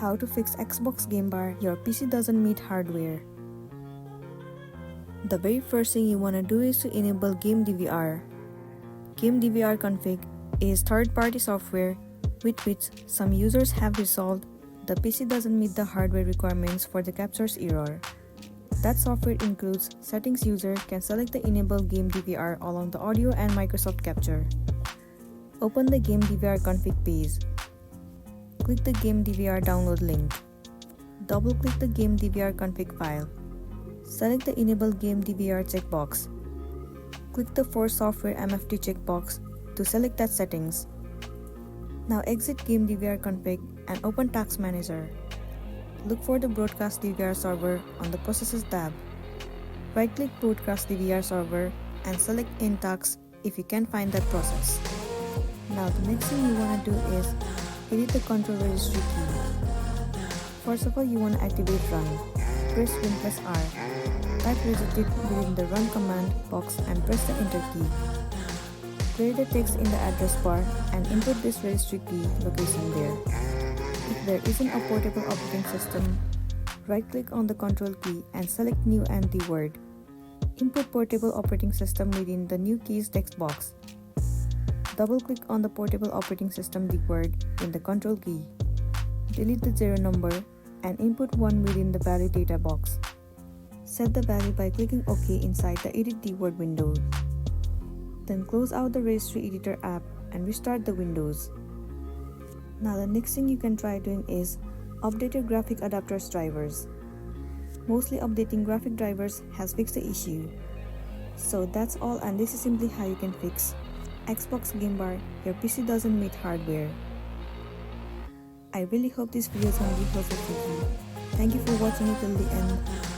How to fix Xbox game bar your PC doesn't meet hardware. The very first thing you want to do is to enable Game DVR. Game DVR config is third-party software with which some users have resolved the PC doesn't meet the hardware requirements for the captures error. That software includes settings. User can select the enable Game DVR along the audio and Microsoft Capture. Open the Game DVR config page. Click the Game DVR download link. Double-click the Game DVR config file. Select the Enable Game DVR checkbox. Click the Force Software MFT checkbox to select that settings. Now exit Game DVR config and open Task Manager. Look for the Broadcast DVR server on the Processes tab. Right-click Broadcast DVR server and select In Task if you can find that process. Now the next thing you want to do is edit the control registry key. First of all, you want to activate Run. Press Win plus R. Type register within the Run command box and press the Enter key. Clear the text in the address bar and input this registry key location there. If there isn't a portable operating system, right-click on the Control key and select New and the word. Input portable operating system within the New Keys text box. Double-click on the portable operating system the word in the Control key. Delete the 0 number and input 1 within the value data box. Set the value by clicking OK inside the Edit the word window. Then close out the Registry Editor app and restart the Windows. Now the next thing you can try doing is update your graphic adapters drivers. Mostly updating graphic drivers has fixed the issue. So that's all, and this is simply how you can fix Xbox game bar your PC doesn't meet hardware. I really hope this video is going to be helpful for you. Thank you for watching it till the end.